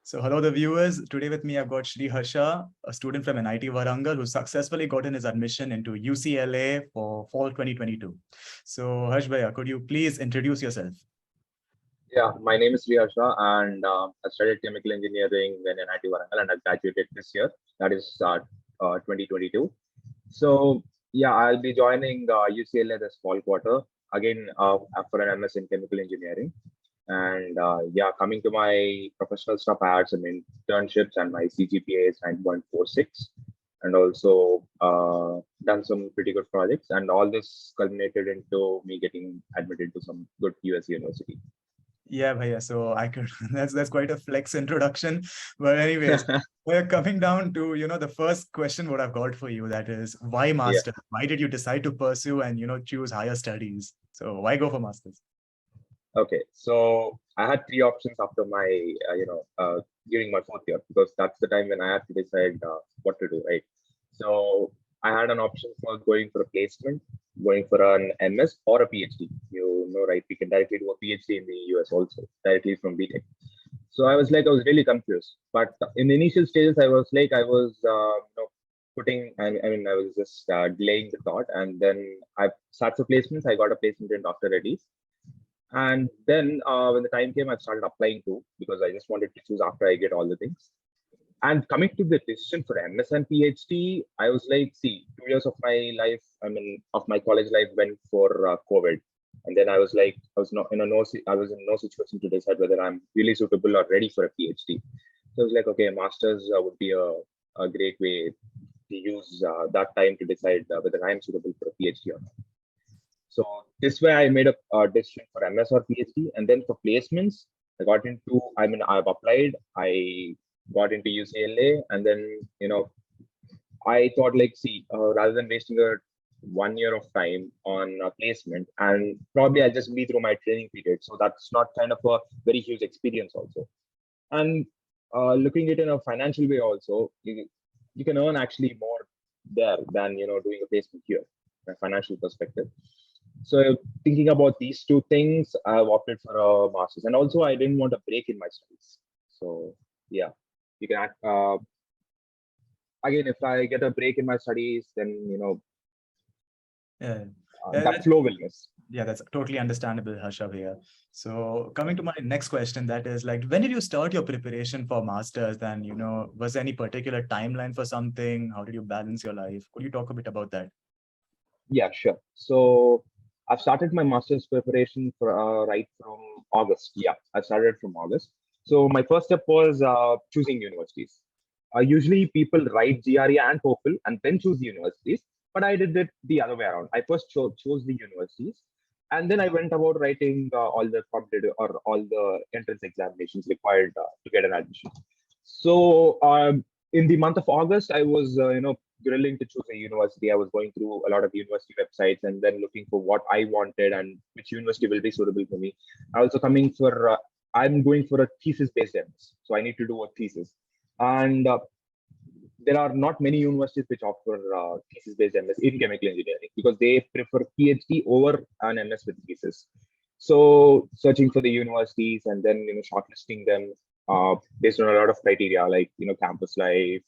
So hello the viewers. Today with me I've got Sree Harsha, a student from NIT Warangal who successfully gotten his admission into UCLA for fall 2022. So Harsh Bhaiya, could you please introduce yourself? Yeah, my name is Sree Harsha, and I studied chemical engineering in NIT Warangal, and I graduated this year. That is 2022. So yeah, I'll be joining UCLA this fall quarter again for an MS in chemical engineering. And yeah, coming to my professional stuff, I had some internships, and my CGPA is 9.46, and also done some pretty good projects. And all this culminated into me getting admitted to some good US university. Yeah, Bhaiya. So I could that's quite a flex introduction. But anyways, we're coming down to the first question what I've got for you, that is why Yeah. master? Why did you decide to pursue and choose higher studies? So why go for masters? Okay, so I had three options after my, during my fourth year, because that's the time when I had to decide what to do, right? So I had an option for going for a placement, going for an MS or a PhD. You know, right? We can directly do a PhD in the US also, directly from BTech. So I was really confused. But in the initial stages, I was I was just delaying the thought. And then I sat for placements. I got a placement in Dr. Reddy's, and then when the time came, I started applying too, because I just wanted to choose after I get all the things. And coming to the decision for MS and PhD, I was like, see, 2 years of my life, of my college life went for COVID. And then I was like, I was in no situation to decide whether I'm really suitable or ready for a PhD. So I was like, okay, a master's would be a great way to use that time to decide whether I'm suitable for a PhD or not. So this way I made a decision for MS or PhD. And then for placements, I've applied, I got into UCLA, and then, I thought like, see, rather than wasting a 1 year of time on a placement, and probably I'll just be through my training period. So that's not kind of a very huge experience also. And looking at it in a financial way also, you can earn actually more there than, doing a placement here, from a financial perspective. So thinking about these two things, I've opted for a master's, and also I didn't want a break in my studies. So yeah, you can again, if I get a break in my studies, then Yeah. that flow will miss. Yeah, that's totally understandable, Harsha here. So coming to my next question, that is like, when did you start your preparation for masters? And was there any particular timeline for something? How did you balance your life? Could you talk a bit about that? Yeah, sure. So I've started my master's preparation for right from August. Yeah, I started from August. So my first step was choosing universities. Usually people write GRE and TOEFL and then choose the universities, but I did it the other way around. I first chose the universities, and then I went about writing all the competitive or all the entrance examinations required to get an admission. So in the month of August, I was grilling to choose a university. I was going through a lot of university websites and then looking for what I wanted and which university will be suitable for me. I also coming for I'm going for a thesis-based MS, so I need to do a thesis, and there are not many universities which offer thesis-based MS in chemical engineering because they prefer PhD over an MS with thesis. So searching for the universities and then shortlisting them based on a lot of criteria like campus life,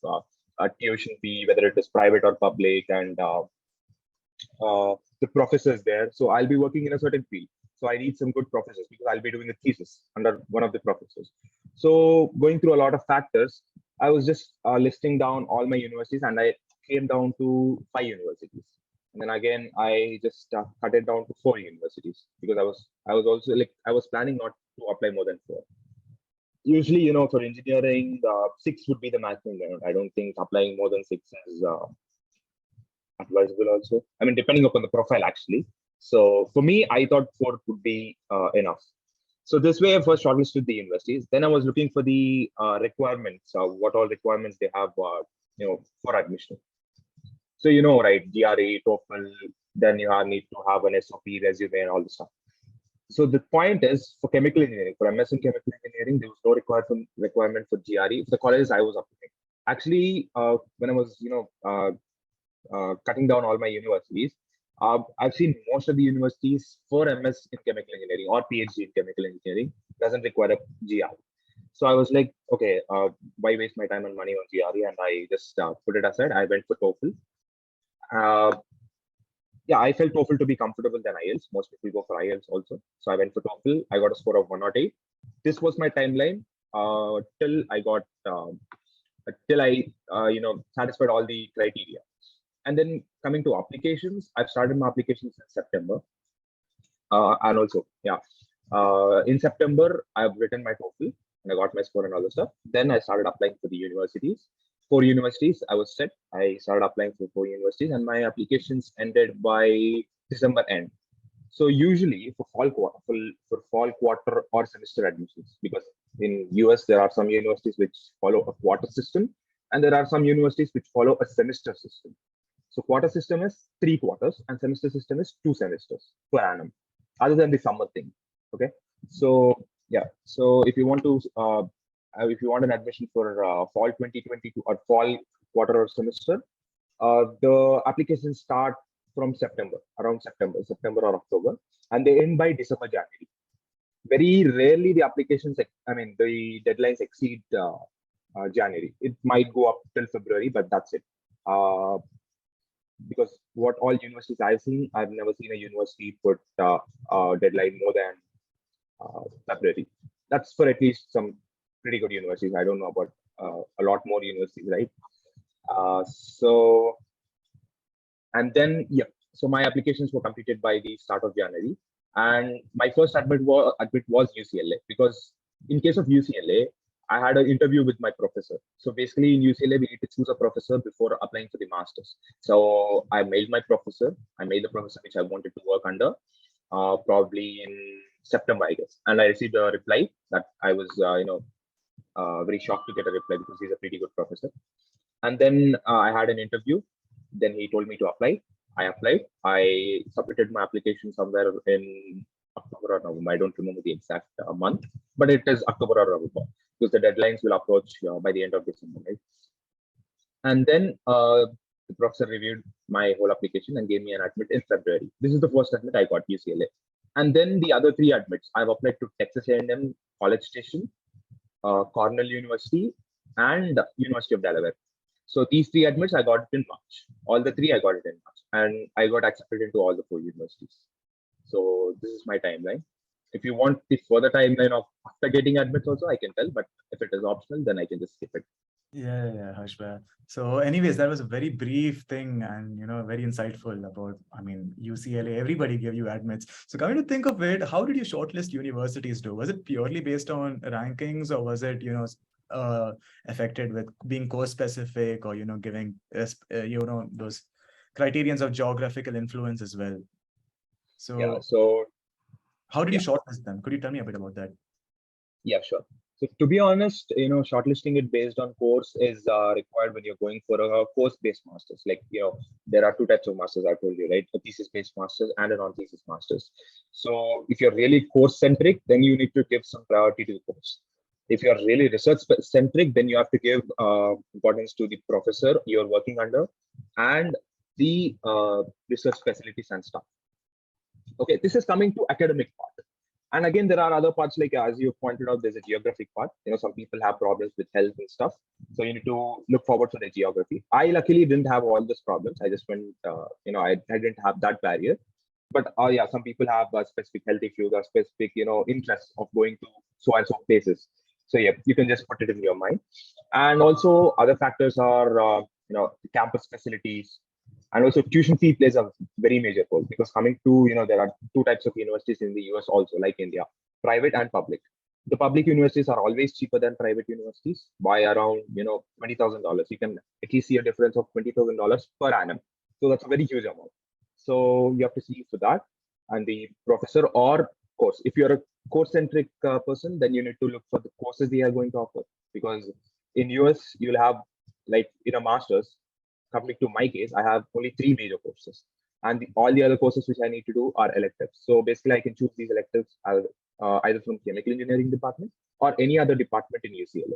tuition fee, whether it is private or public, and the professors there. So I'll be working in a certain field. So I need some good professors because I'll be doing a thesis under one of the professors. So going through a lot of factors, I was just listing down all my universities, and I came down to 5 universities. And then again, I just cut it down to 4 universities because I was also like I was planning not to apply more than four. Usually, for engineering, six would be the maximum limit. I don't think applying more than six is advisable also. I mean, depending upon the profile actually. So for me, I thought four would be enough. So this way I first shortlisted the universities. Then I was looking for the requirements, what all requirements they have, for admission. So, right, GRE, TOEFL, then you need to have an SOP, resume, and all this stuff. So the point is, for chemical engineering, for MS in chemical engineering, there was no requirement for GRE. For the colleges I was applying. Actually, when I was, cutting down all my universities, I've seen most of the universities for MS in chemical engineering or PhD in chemical engineering doesn't require a GR. So I was like, okay, why waste my time and money on GRE? And I just put it aside. I went for TOEFL. Uh, yeah, I felt TOEFL to be comfortable than IELTS. Most people go for IELTS also. So I went for TOEFL. I got a score of 108. This was my timeline till I got till I satisfied all the criteria. And then coming to applications, I've started my applications in September. And also, yeah, in September, I've written my TOEFL and I got my score and all the stuff. Then I started applying for the universities. 4 universities, I was set. I started applying for 4 universities, and my applications ended by December end. So usually for fall quarter or semester admissions, because in US there are some universities which follow a quarter system, and there are some universities which follow a semester system. So quarter system is 3 quarters, and semester system is 2 semesters per annum, other than the summer thing. Okay, so yeah, so if you want an admission for fall 2022 or fall quarter or semester, the applications start from September, around September or October, and they end by December, January. Very rarely the applications, the deadlines exceed January. It might go up till February, but that's it. Because what all universities I've seen, I've never seen a university put deadline more than February. That's for at least some pretty good universities. I don't know about a lot more universities, right? And then, yeah, so my applications were completed by the start of January. And my first admit was UCLA, because in case of UCLA, I had an interview with my professor. So basically in UCLA, we need to choose a professor before applying for the master's. So I mailed my professor. I mailed the professor which I wanted to work under, probably in September, I guess. And I received a reply that I was, very shocked to get a reply, because he's a pretty good professor. And then I had an interview. Then he told me to apply. I applied. I submitted my application somewhere in October or November. I don't remember the exact month, but it is October or November, because the deadlines will approach by the end of December, right? And then the professor reviewed my whole application and gave me an admit in February. This is the first admit I got, UCLA. And then the other 3 admits, I've applied to Texas A&M, College Station, Cornell University, and University of Delaware. So these 3 admits I got it in March. All the 3 I got it in March, and I got accepted into all the 4 universities. So this is my timeline. If you want the further timeline of after getting admits also, I can tell, but if it is optional, then I can just skip it. Yeah, Harshba. So anyways, that was a very brief thing, and very insightful about, UCLA, everybody gave you admits. So coming to think of it, how did you shortlist universities do? Was it purely based on rankings, or was it, affected with being course specific, or, giving, those criterions of geographical influence as well? So yeah, so how did you shortlist them? Could you tell me a bit about that? Yeah, sure. So to be honest, shortlisting it based on course is required when you're going for a course-based master's. Like, there are 2 types of masters, I told you, right? A thesis-based master's and a non-thesis master's. So if you're really course-centric, then you need to give some priority to the course. If you're really research-centric, then you have to give importance to the professor you're working under and the research facilities and stuff. Okay, this is coming to academic part. And again, there are other parts, like as you pointed out, there's a geographic part. Some people have problems with health and stuff. So you need to look forward to the geography. I luckily didn't have all those problems. I just went, I didn't have that barrier. But yeah, some people have specific health issues or specific, interests of going to so and so places. So yeah, you can just put it in your mind. And also other factors are, campus facilities. And also tuition fee plays a very major role, because coming to, there are 2 types of universities in the US also, like India, private and public. The public universities are always cheaper than private universities by around, $20,000. You can at least see a difference of $20,000 per annum. So that's a very huge amount. So you have to see for that. And the professor or course, if you're a course-centric person, then you need to look for the courses they are going to offer. Because in US, you'll have, like in a master's, coming to my case, I have only 3 major courses, and all the other courses which I need to do are electives. So basically, I can choose these electives either from chemical engineering department or any other department in UCLA.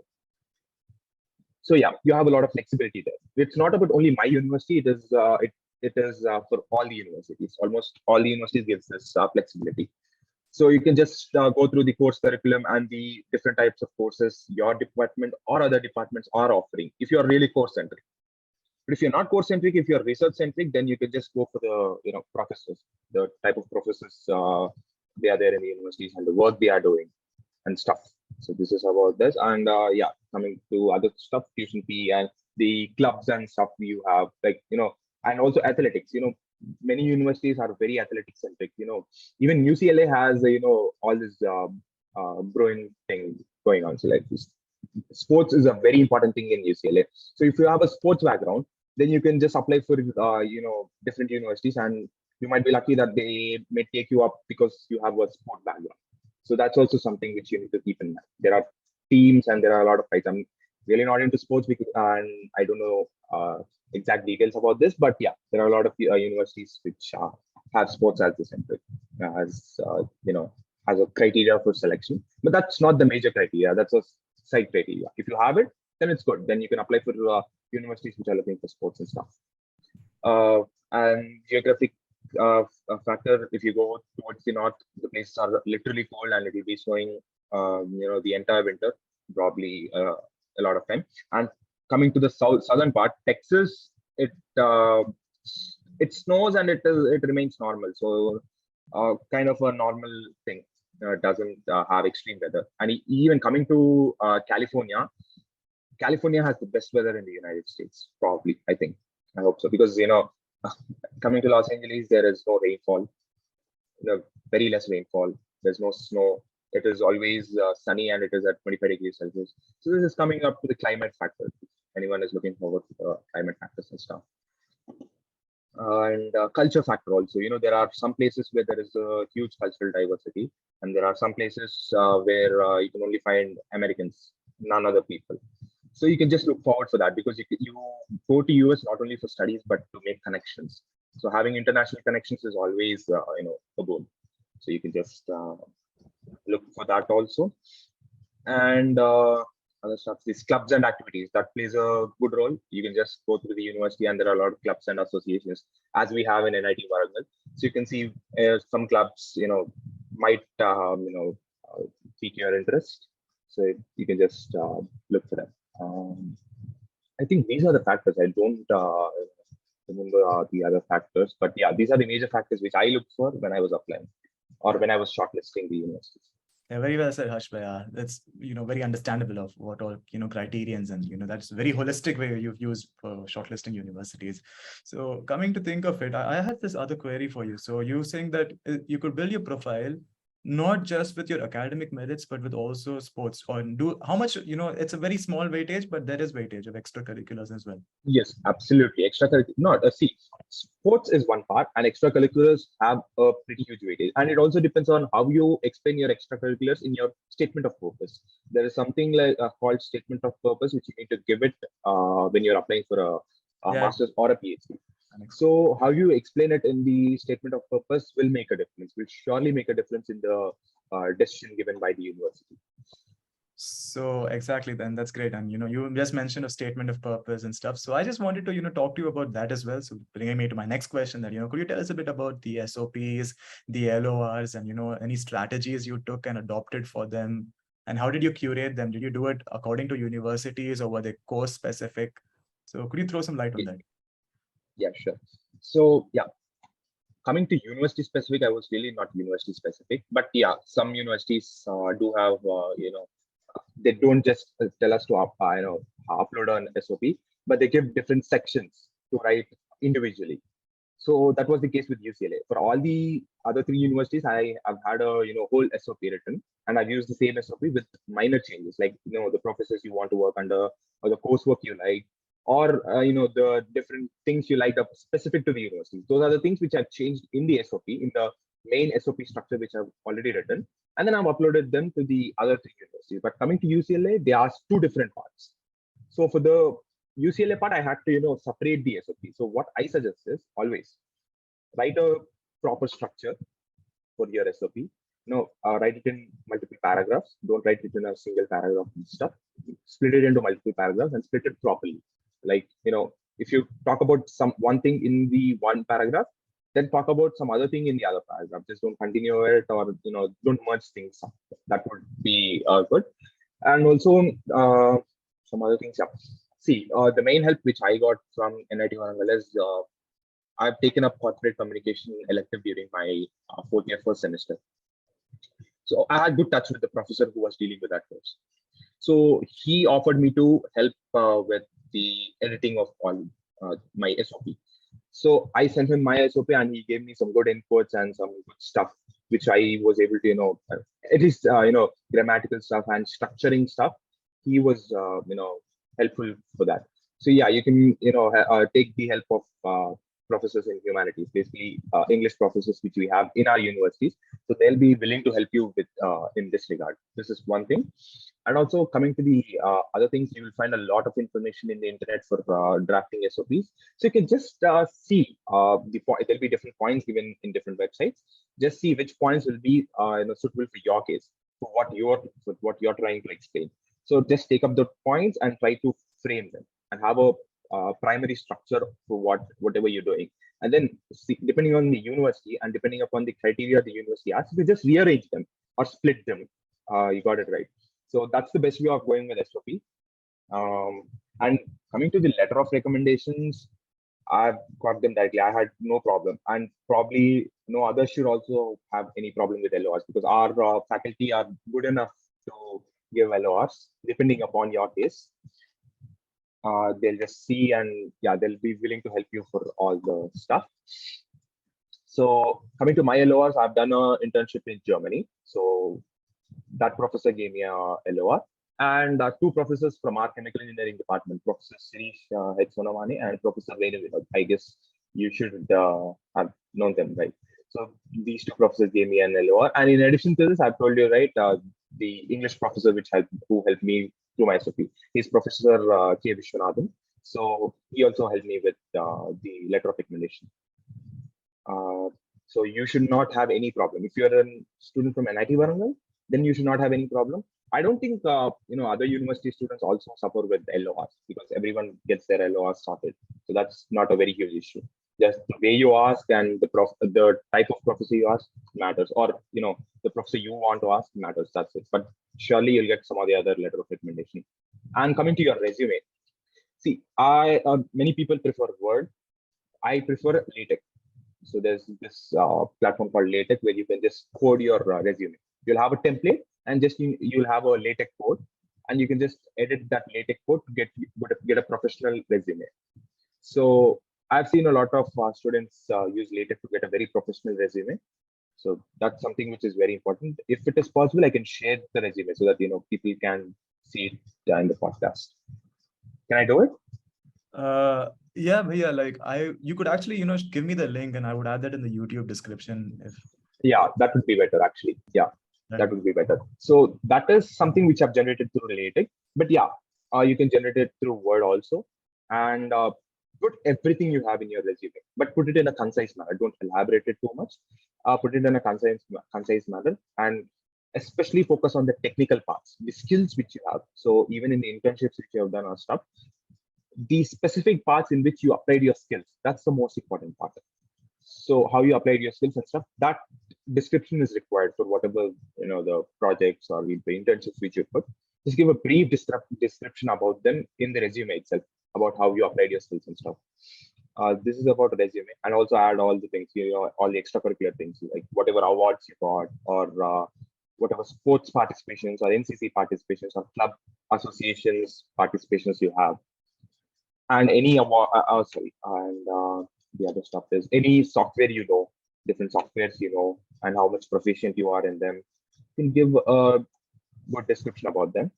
So yeah, you have a lot of flexibility there. It's not about only my university; it is for all the universities. Almost all the universities gives this flexibility. So you can just go through the course curriculum and the different types of courses your department or other departments are offering if you're really course centric. But if you're not course centric, if you're research centric, then you can just go for the professors, the type of professors they are there in the universities and the work they are doing and stuff. So this is about this. And yeah, coming to other stuff, tuition fee and the clubs and stuff you have, like, and also athletics. Many universities are very athletic centric. Even UCLA has all this growing thing going on. So like this, sports is a very important thing in UCLA. So if you have a sports background, then you can just apply for different universities, and you might be lucky that they may take you up because you have a sport background. So that's also something which you need to keep in mind. There are teams and there are a lot of fights. I'm really not into sports because, and I don't know exact details about this, but yeah, there are a lot of universities which have sports as the center, as a criteria for selection. But that's not the major criteria. That's a side criteria. If you have it, then it's good. Then you can apply for universities which are looking for sports and stuff. And geographic factor, if you go towards the north, the places are literally cold and it will be snowing the entire winter, probably a lot of time. And coming to the southern part, Texas, it snows and it remains normal, so kind of a normal thing. Doesn't have extreme weather. And even coming to California has the best weather in the United States, probably. I think, I hope so, because coming to Los Angeles, there is no rainfall, very less rainfall. There's no snow. It is always sunny and it is at 25 degrees Celsius. So this is coming up to the climate factor. If anyone is looking forward to the climate factors and stuff. And culture factor also. There are some places where there is a huge cultural diversity, and there are some places where you can only find Americans, none other people. So you can just look forward for that, because you go to US not only for studies but to make connections. So having international connections is always a goal. So you can just look for that also. And other stuff, these clubs and activities, that plays a good role. You can just go through the university and there are a lot of clubs and associations, as we have in NIT Warangal. So you can see some clubs might pique your interest, so you can just look for them. I think these are the factors. I don't remember the other factors, but yeah, these are the major factors which I looked for when I was applying or when I was shortlisting the universities. Yeah, very well said, Harsh. That's very understandable of what all criterions, and that's a very holistic way you've used for shortlisting universities. So coming to think of it, I had this other query for you. So you're saying that you could build your profile not just with your academic merits, but with also sports, or how much, it's a very small weightage, but there is weightage of extracurriculars as well. Yes, absolutely. Extracurricular, see, sports is one part, and extracurriculars have a pretty huge weightage. And it also depends on how you explain your extracurriculars in your statement of purpose. There is something like called statement of purpose, which you need to give it when you're applying for a master's or a PhD. So how you explain it in the statement of purpose will make a difference, will surely make a difference in the decision given by the university. So exactly, then that's great. And you just mentioned a statement of purpose and stuff. So I just wanted to talk to you about that as well. So bringing me to my next question, that could you tell us a bit about the SOPs, the LORs, and any strategies you took and adopted for them, and how did you curate them? Did you do it according to universities, or were they course specific? So could you throw some light on that? Yeah, sure. So yeah, coming to university specific, I was really not university specific, but yeah, some universities do have they don't just tell us to upload an SOP, but they give different sections to write individually. So that was the case with UCLA. For all the other three universities, I have had a whole SOP written, and I've used the same SOP with minor changes, like the professors you want to work under, or the coursework you like, or the different things you like up specific to the university. Those are the things which I've changed in the SOP, in the main SOP structure which I've already written, and then I've uploaded them to the other three universities. But coming to UCLA, they asked two different parts. So for the UCLA part, I had to separate the SOP. So what I suggest is always write a proper structure for your SOP. Write it in multiple paragraphs. Don't write it in a single paragraph and stuff. Split it into multiple paragraphs and split it properly. Like if you talk about one thing in the one paragraph, then talk about some other thing in the other paragraph. Just don't continue it, or don't merge things up. That would be good. And also some other things. Yeah. See, the main help which I got from NIT Warangal is I've taken up corporate communication elective during my fourth year, first semester. So I had good touch with the professor who was dealing with that course. So he offered me to help with the editing of all my SOP. So I sent him my SOP, and he gave me some good inputs and some good stuff, which I was able to, at least, grammatical stuff and structuring stuff. He was, helpful for that. So yeah, you can, take the help of professors in humanities, basically English professors, which we have in our universities. So they'll be willing to help you with in this regard. This is one thing. And also coming to the other things, you will find a lot of information in the internet for drafting SOPs. So you can just see the point. There'll be different points given in different websites. Just see which points will be suitable for your case, for what you're trying to explain. So just take up the points and try to frame them and have a primary structure for whatever you're doing. And then see, depending on the university and depending upon the criteria the university asks, you just rearrange them or split them. You got it right. So that's the best way of going with SOP. And coming to the letter of recommendations, I've got them directly. I had no problem, and probably no others should also have any problem with LORs, because our faculty are good enough to give LORs depending upon your case. They'll just see, and yeah, they'll be willing to help you for all the stuff. So coming to my LORs, I've done an internship in Germany. So that professor gave me a LOR, and two professors from our chemical engineering department, Professor Sree Harsha and Professor Venu. I guess you should have known them, right? So these two professors gave me an LOR, and in addition to this, I've told you, right, the English professor who helped me through my SOP, he's Professor K. Vishwanathan. So he also helped me with the letter of recommendation. So you should not have any problem. If you're a student from NIT Warangal, then you should not have any problem. I don't think other university students also suffer with LORs, because everyone gets their LORs sorted. So that's not a very huge issue. Just the way you ask and the type of professor you ask matters, or the professor you want to ask matters. That's it. But surely you'll get some of the other letter of recommendation. And coming to your resume, see, many people prefer Word. I prefer LaTeX. So there's this platform called LaTeX where you can just code your resume. You'll have a template, and just you'll have a LaTeX code, and you can just edit that LaTeX code to get a professional resume. So I've seen a lot of students use LaTeX to get a very professional resume. So that's something which is very important. If it is possible, I can share the resume so that people can see it in the podcast. Can I do it? Yeah, like you could actually give me the link, and I would add that in the YouTube description. Yeah, that would be better actually. Yeah, that would be better. So that is something which I've generated through LaTeX. But yeah, you can generate it through Word also, and put everything you have in your resume, but put it in a concise manner. Don't elaborate it too much. Put it in a concise manner, and especially focus on the technical parts, the skills which you have. So even in the internships which you have done or stuff, the specific parts in which you applied your skills, that's the most important part. So how you applied your skills and stuff, that description is required for whatever the projects or the internships which you put. Just give a brief description about them in the resume itself, about how you applied your skills and stuff. This is about a resume, and also add all the things, all the extracurricular things, like whatever awards you got, or whatever sports participations or NCC participations or club associations participations you have, and any award. And the other stuff is any software different softwares and how much proficient you are in them. You can give a good description about them.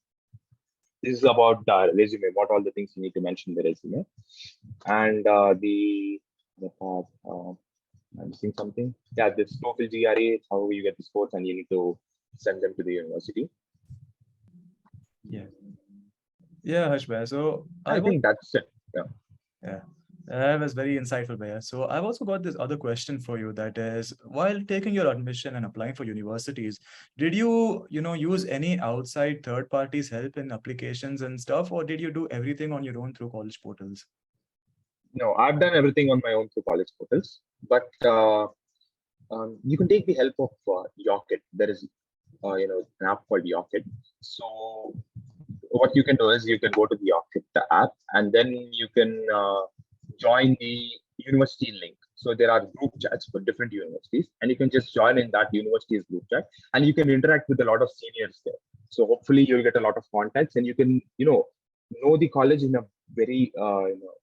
This is about the resume, what all the things you need to mention in the resume. And I'm missing something. Yeah, this TOEFL GRE, how you get the scores, and you need to send them to the university. Yeah, Harsh. So I think that's it. Yeah. That was very insightful, Bhaiya. So I've also got this other question for you, that is, while taking your admission and applying for universities, did you, use any outside third parties' help in applications and stuff, or did you do everything on your own through college portals? No, I've done everything on my own through college portals, but you can take the help of Yocket. There is, an app called Yocket. So what you can do is you can go to the Yocket app, and then you can join the university link. So there are group chats for different universities, and you can just join in that university's group chat, and you can interact with a lot of seniors there. So hopefully you'll get a lot of contacts, and you can, know the college in a very,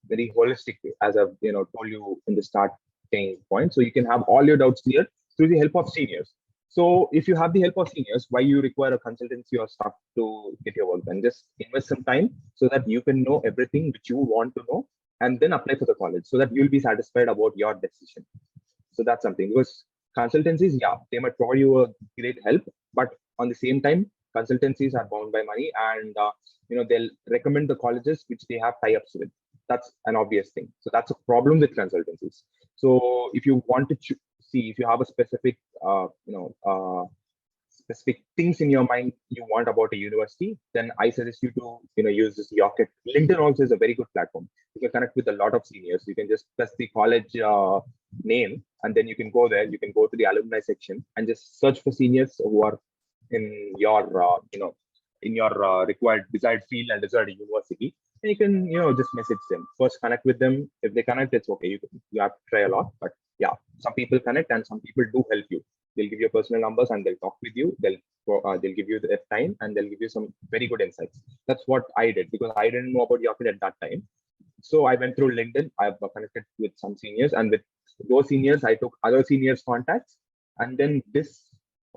very holistic way, as I've, told you in the starting point. So you can have all your doubts cleared through the help of seniors. So if you have the help of seniors, why you require a consultancy or stuff to get your work done? Just invest some time so that you can know everything which you want to know, and then apply for the college so that you'll be satisfied about your decision. So that's something, because consultancies, yeah, they might provide you a great help, but on the same time, consultancies are bound by money, and they'll recommend the colleges which they have tie-ups with. That's an obvious thing. So that's a problem with consultancies. So if you want to see if you have a specific, specific things in your mind you want about a university, then I suggest you to use this Yocket. LinkedIn also is a very good platform. You can connect with a lot of seniors. You can just press the college name, and then you can go there. You can go to the alumni section and just search for seniors who are in your required desired field and desired university. And you can just message them first, connect with them. If they connect, it's okay. You have to try a lot, but yeah, some people connect and some people do help you. They'll give you personal numbers and they'll talk with you. They'll give you their time, and they'll give you some very good insights. That's what I did, because I didn't know about Yocket at that time. So I went through LinkedIn. I've connected with some seniors, and with those seniors, I took other seniors' contacts, and then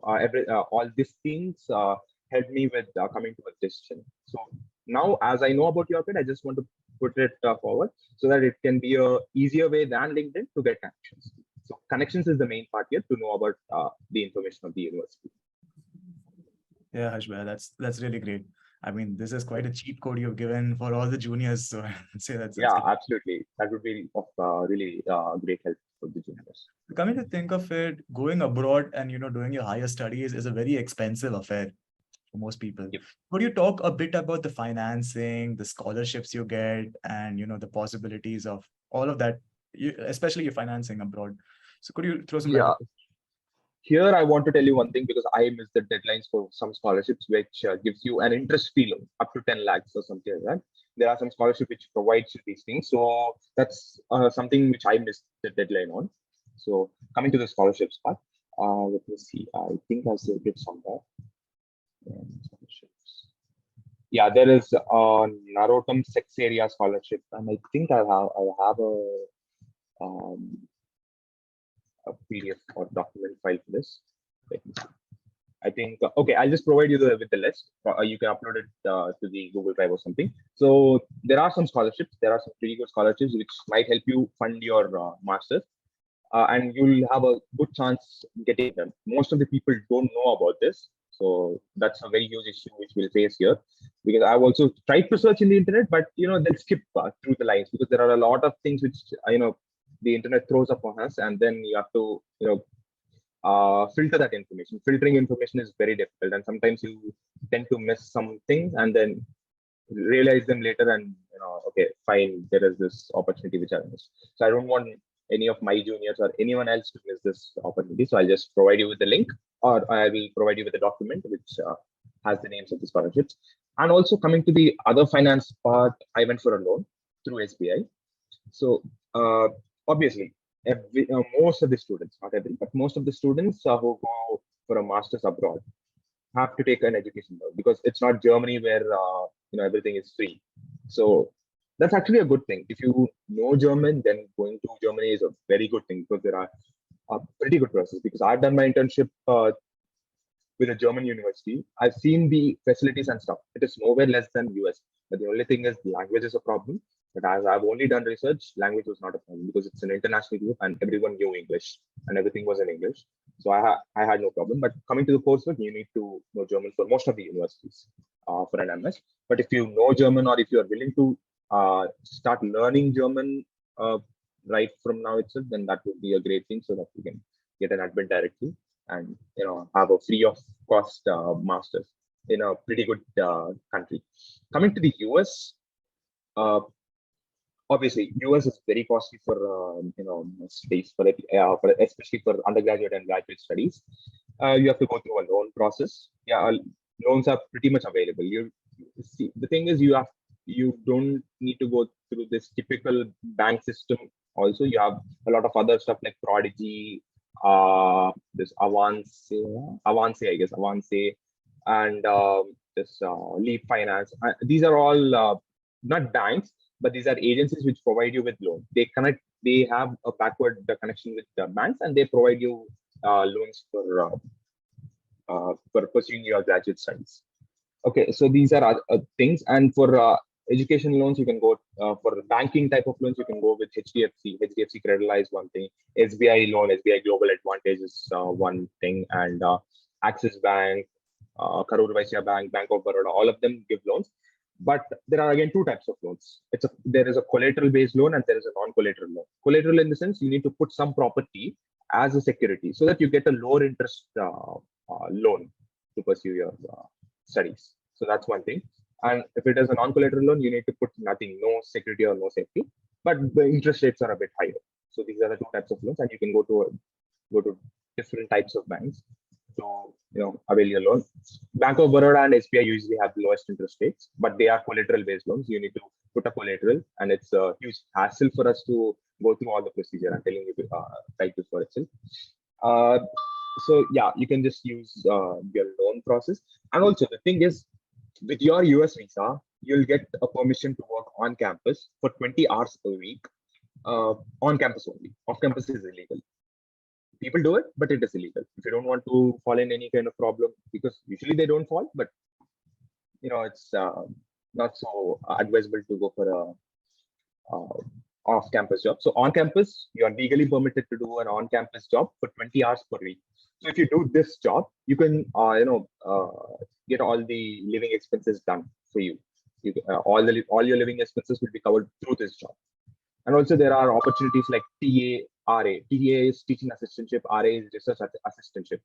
all these things helped me with coming to a decision. So now, as I know about Yocket, I just want to put it forward so that it can be a easier way than LinkedIn to get connections. So connections is the main part here to know about the information of the university. Yeah, Harshbhai, that's really great. I mean, this is quite a cheat code you've given for all the juniors. So I'd say that's Yeah, great. absolutely. That would be of really great help for the juniors. Coming to think of it, going abroad and doing your higher studies is a very expensive affair for most people. Yep. Could you talk a bit about the financing, the scholarships you get, and the possibilities of all of that, especially your financing abroad? So could you throw some light on Yeah. Here, I want to tell you one thing, because I missed the deadlines for some scholarships, which gives you an interest-free loan up to 10 lakhs or something like that. There are some scholarships which provides you these things. So that's something which I missed the deadline on. So coming to the scholarships part, let me see. I think I saved it somewhere. Scholarships. Yeah, there is a Narottam sex area scholarship, and I think I have um, a PDF or document file for this. Let me see. I think okay. I'll just provide you with the list. You can upload it to the Google Drive or something. So there are some scholarships. There are some pretty good scholarships which might help you fund your masters, and you'll have a good chance getting them. Most of the people don't know about this, so that's a very huge issue which we'll face here. Because I've also tried to search in the internet, but they'll skip through the lines, because there are a lot of things which the internet throws up on us, and then you have to filter that information. Filtering information is very difficult, and sometimes you tend to miss some things and then realize them later, and okay, fine, there is this opportunity which I missed. So I don't want any of my juniors or anyone else to miss this opportunity. So I'll just provide you with the link, or I will provide you with a document which has the names of the scholarships. And also, coming to the other finance part, I went for a loan through SBI. So obviously, most of the students, not every, but most of the students who go for a master's abroad have to take an education loan, because it's not Germany where everything is free. So that's actually a good thing. If you know German, then going to Germany is a very good thing, because there are a pretty good process. Because I've done my internship with a German university. I've seen the facilities and stuff. It is nowhere less than US. But the only thing is language is a problem. But as I've only done research, language was not a problem, because it's an international group and everyone knew English and everything was in English. So I had no problem. But coming to the coursework, you need to know German for most of the universities for an MS. But if you know German, or if you are willing to start learning German right from now itself, then that would be a great thing, so that you can get an admit directly and have a free of cost masters in a pretty good country. Coming to the US, uh, Obviously, US is very costly for studies for especially for undergraduate and graduate studies. You have to go through a loan process. Loans are pretty much available. You see, the thing is, you don't need to go through this typical bank system. Also, you have a lot of other stuff like Prodigy, this Avance, I guess Avance, and this Leap Finance. These are all not banks, but these are agencies which provide you with loan. They have a backward connection with the banks, and they provide you loans for pursuing your graduate studies. Okay, so these are things, and for education loans, you can go for banking type of loans. You can go with HDFC. HDFC Credit is one thing. SBI loan, SBI Global Advantage is one thing, and Axis Bank, Karur Vysya Bank, Bank of Baroda, all of them give loans. But there are again two types of loans. There is a collateral based loan and there is a non-collateral loan. Collateral in the sense you need to put some property as a security so that you get a lower interest loan to pursue your studies. So that's one thing. And if it is a non-collateral loan, you need to put nothing, no security or no safety, but the interest rates are a bit higher. So these are the two types of loans, and you can go to different types of banks to avail your loan. Bank of Baroda and SBI usually have the lowest interest rates, but they are collateral-based loans. You need to put a collateral, and it's a huge hassle for us to go through all the procedure. I'm telling you, type this for itself. So yeah, you can just use your loan process. And also the thing is, with your US visa, you'll get a permission to work on campus for 20 hours a week, on campus only. Off campus is illegal. People do it, but it is illegal. If you don't want to fall in any kind of problem, because usually they don't fall, but it's not so advisable to go for a off-campus job. So on campus, you are legally permitted to do an on-campus job for 20 hours per week. So if you do this job, you can get all the living expenses done for you. All your living expenses will be covered through this job. And also there are opportunities like TA, RA. TA is teaching assistantship, RA is research assistantship.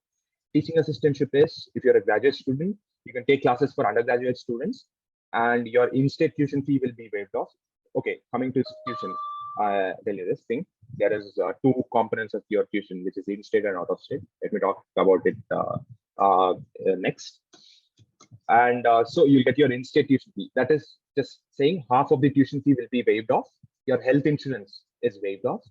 Teaching assistantship is, if you're a graduate student, you can take classes for undergraduate students and your in-state tuition fee will be waived off. Okay, coming to tuition, I'll tell you this thing. There is two components of your tuition, which is in-state and out-of-state. Let me talk about it next. And so you'll get your in-state tuition fee. That is just saying half of the tuition fee will be waived off. Your health insurance is waived off.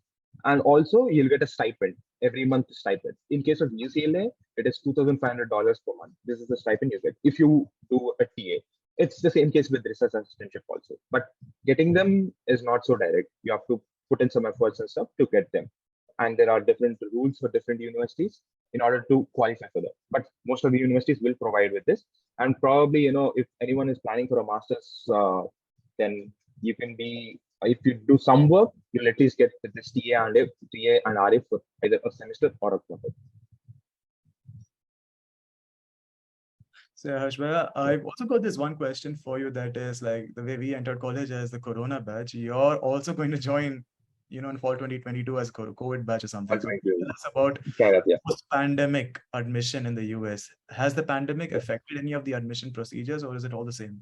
And also you'll get a stipend, every month stipend. In case of UCLA, it is $2,500 per month. This is the stipend you get if you do a TA. It's the same case with research assistantship also. But getting them is not so direct. You have to put in some efforts and stuff to get them. And there are different rules for different universities in order to qualify for that. But most of the universities will provide with this. And probably, if anyone is planning for a master's, then you can be, if you do some work, you'll at least get this TA and RA for either a semester or a quarter. So Harshbhai, I've also got this one question for you that is like the way we entered college as the Corona batch, you're also going to join, in fall 2022 as COVID batch or something. So tell us about post-pandemic admission in the US. Has the pandemic affected any of the admission procedures or is it all the same?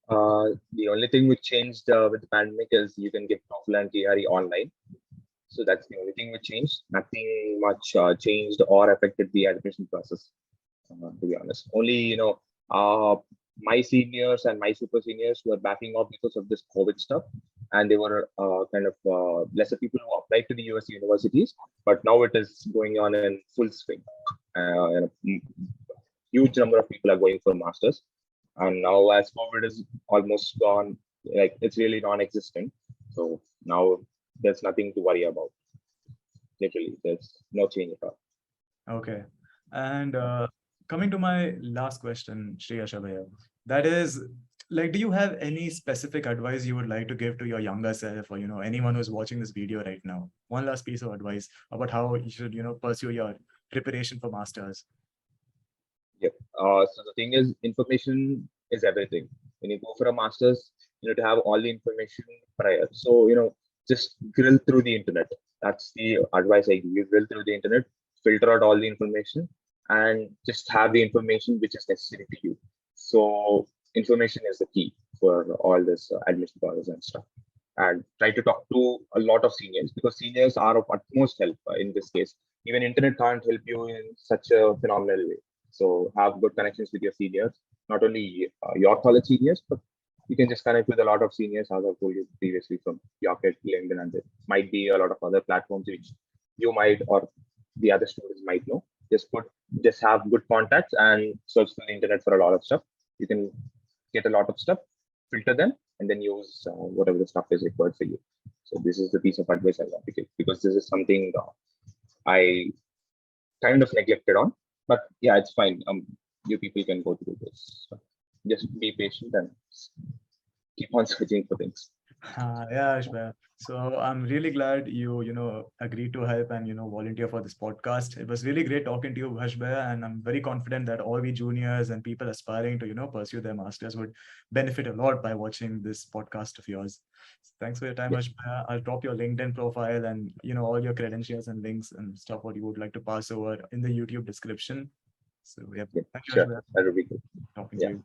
The only thing which changed with the pandemic is you can get TOEFL and GRE online. So that's the only thing which changed. Nothing much changed or affected the admission process. To be honest, only my seniors and my super seniors were backing off because of this COVID stuff, and they were kind of lesser people who applied to the US universities. But now it is going on in full swing. And a huge number of people are going for masters, and now as COVID is almost gone, like it's really non-existent. So now there's nothing to worry about. Literally, there's no change at all. Okay, and coming to my last question, Sree Harsha bhaiya, that is, like, do you have any specific advice you would like to give to your younger self or, anyone who's watching this video right now? One last piece of advice about how you should, pursue your preparation for masters. Yep. So the thing is, information is everything. When you go for a master's, you need to have all the information prior. So, just grill through the internet. That's the advice I give you. Grill through the internet, filter out all the information, and just have the information which is necessary to you. So information is the key for all this admission process and stuff. and try to talk to a lot of seniors, because seniors are of utmost help in this case. Even internet can't help you in such a phenomenal way. So have good connections with your seniors, not only your college seniors, but you can just connect with a lot of seniors, as I've told you previously, from Rocket, LinkedIn, and there might be a lot of other platforms which you might or the other students might know. Just have good contacts and search the internet for a lot of stuff. You can get a lot of stuff, filter them, and then use whatever the stuff is required for you. So this is the piece of advice I want to give, because this is something I kind of neglected on. But yeah, it's fine. You people can go through this. So just be patient and keep on searching for things. Yeah, Ashbhai. So I'm really glad you agreed to help and, volunteer for this podcast. It was really great talking to you, Ashbhai, and I'm very confident that all we juniors and people aspiring to, pursue their masters would benefit a lot by watching this podcast of yours. So thanks for your time, Yeah, Ashbhai. I'll drop your LinkedIn profile and, all your credentials and links and stuff what you would like to pass over in the YouTube description. So yeah, yeah, thank you, sure. Ashbhai. That would be good. Talking to Yeah. you.